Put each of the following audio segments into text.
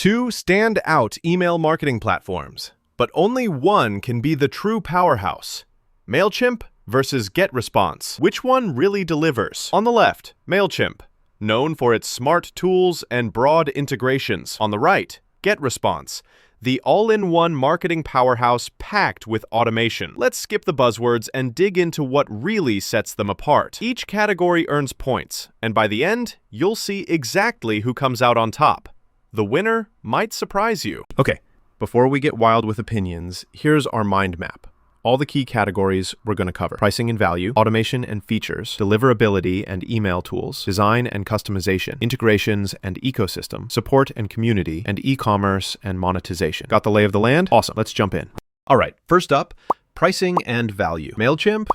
Two stand-out email marketing platforms, but only one can be the true powerhouse. Mailchimp versus GetResponse. Which one really delivers? On the left, Mailchimp, known for its smart tools and broad integrations. On the right, GetResponse, the all-in-one marketing powerhouse packed with automation. Let's skip the buzzwords and dig into what really sets them apart. Each category earns points, and by the end, you'll see exactly who comes out on top. The winner might surprise you. Okay, before we get wild with opinions, here's our mind map. All the key categories we're going to cover: pricing and value, automation and features, deliverability and email tools, design and customization, integrations and ecosystem, support and community, and e-commerce and monetization. Got the lay of the land? Awesome, let's jump in. All right, first up, pricing and value. Mailchimp,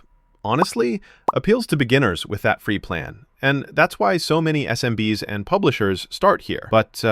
honestly, appeals to beginners with that free plan. And that's why so many SMBs and publishers start here. But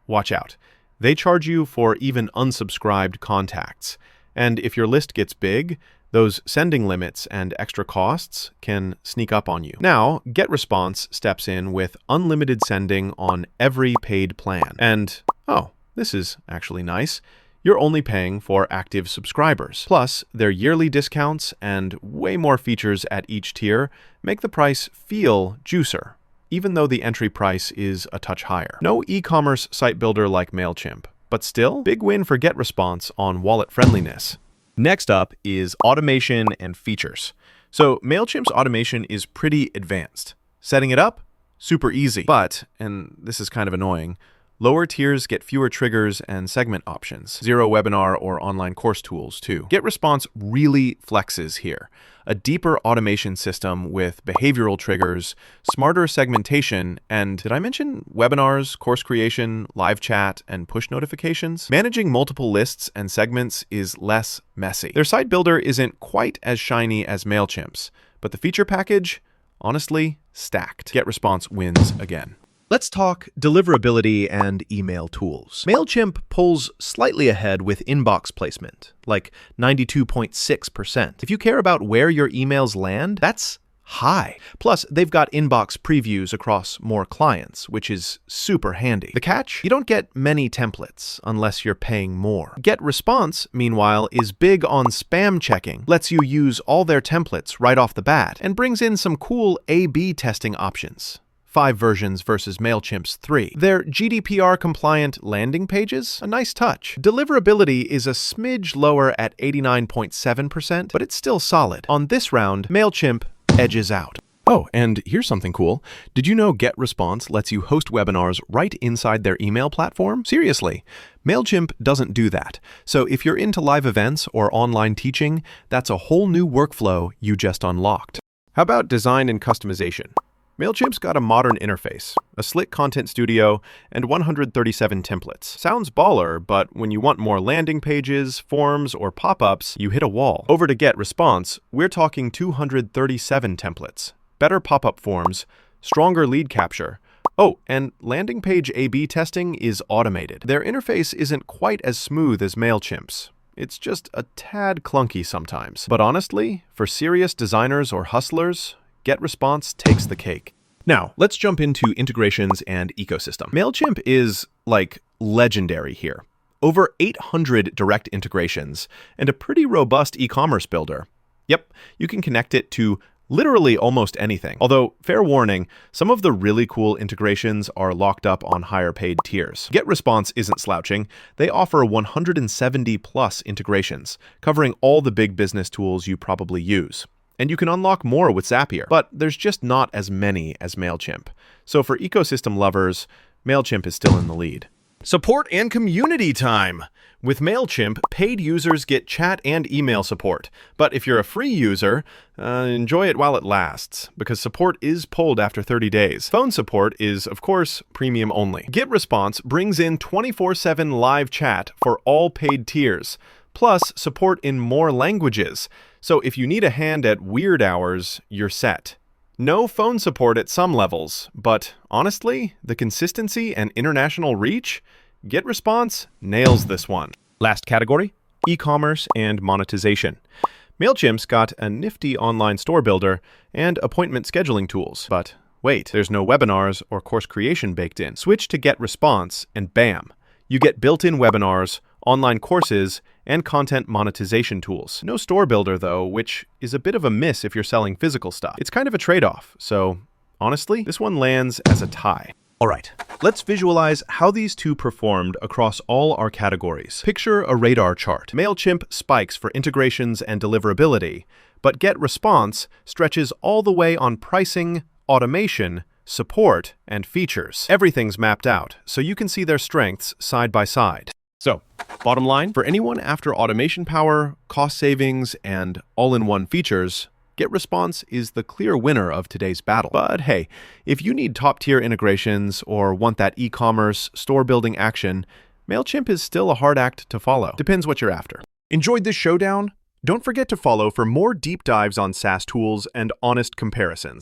watch out. They charge you for even unsubscribed contacts. And if your list gets big, those sending limits and extra costs can sneak up on you. Now, GetResponse steps in with unlimited sending on every paid plan. And, oh, this is actually nice. You're only paying for active subscribers. Plus, their yearly discounts and way more features at each tier make the price feel juicer, even though the entry price is a touch higher. No e-commerce site builder like Mailchimp, but still, big win for GetResponse on wallet friendliness. Next up is automation and features. So Mailchimp's automation is pretty advanced. Setting it up, super easy. But, and this is kind of annoying, lower tiers get fewer triggers and segment options. Zero webinar or online course tools, too. GetResponse really flexes here. A deeper automation system with behavioral triggers, smarter segmentation, and did I mention webinars, course creation, live chat, and push notifications? Managing multiple lists and segments is less messy. Their site builder isn't quite as shiny as Mailchimp's, but the feature package, honestly, stacked. GetResponse wins again. Let's talk deliverability and email tools. Mailchimp pulls slightly ahead with inbox placement, like 92.6%. If you care about where your emails land, that's high. Plus, they've got inbox previews across more clients, which is super handy. The catch? You don't get many templates unless you're paying more. GetResponse, meanwhile, is big on spam checking, lets you use all their templates right off the bat, and brings in some cool A/B testing options. 5 versions versus Mailchimp's 3. Their GDPR-compliant landing pages? A nice touch. Deliverability is a smidge lower at 89.7%, but it's still solid. On this round, Mailchimp edges out. Oh, and here's something cool. Did you know GetResponse lets you host webinars right inside their email platform? Seriously, Mailchimp doesn't do that. So if you're into live events or online teaching, that's a whole new workflow you just unlocked. How about design and customization? Mailchimp's got a modern interface, a slick content studio, and 137 templates. Sounds baller, but when you want more landing pages, forms, or pop-ups, you hit a wall. Over to GetResponse, we're talking 237 templates, better pop-up forms, stronger lead capture. Oh, and landing page A/B testing is automated. Their interface isn't quite as smooth as Mailchimp's. It's just a tad clunky sometimes. But honestly, for serious designers or hustlers, GetResponse takes the cake. Now, let's jump into integrations and ecosystem. Mailchimp is, like, legendary here. Over 800 direct integrations and a pretty robust e-commerce builder. Yep, you can connect it to literally almost anything. Although, fair warning, some of the really cool integrations are locked up on higher paid tiers. GetResponse isn't slouching. They offer 170 plus integrations, covering all the big business tools you probably use. And you can unlock more with Zapier, but there's just not as many as Mailchimp. So for ecosystem lovers, Mailchimp is still in the lead. Support and community time! With Mailchimp, paid users get chat and email support. But if you're a free user, enjoy it while it lasts, because support is pulled after 30 days. Phone support is, of course, premium only. GetResponse brings in 24/7 live chat for all paid tiers, plus support in more languages. So if you need a hand at weird hours, you're set. No phone support at some levels, but honestly, the consistency and international reach? GetResponse nails this one. Last category, e-commerce and monetization. Mailchimp's got a nifty online store builder and appointment scheduling tools. But wait, there's no webinars or course creation baked in. Switch to GetResponse and bam, You get built-in webinars, online courses, and content monetization tools. No store builder, though, which is a bit of a miss if you're selling physical stuff. It's kind of a trade-off, so honestly, this one lands as a tie. All right, let's visualize how these two performed across all our categories. Picture a radar chart. Mailchimp spikes for integrations and deliverability, but GetResponse stretches all the way on pricing, automation, support, and features. Everything's mapped out, so you can see their strengths side by side. So, bottom line, for anyone after automation power, cost savings, and all-in-one features, GetResponse is the clear winner of today's battle. But hey, if you need top-tier integrations or want that e-commerce, store-building action, Mailchimp is still a hard act to follow. Depends what you're after. Enjoyed this showdown? Don't forget to follow for more deep dives on SaaS tools and honest comparisons.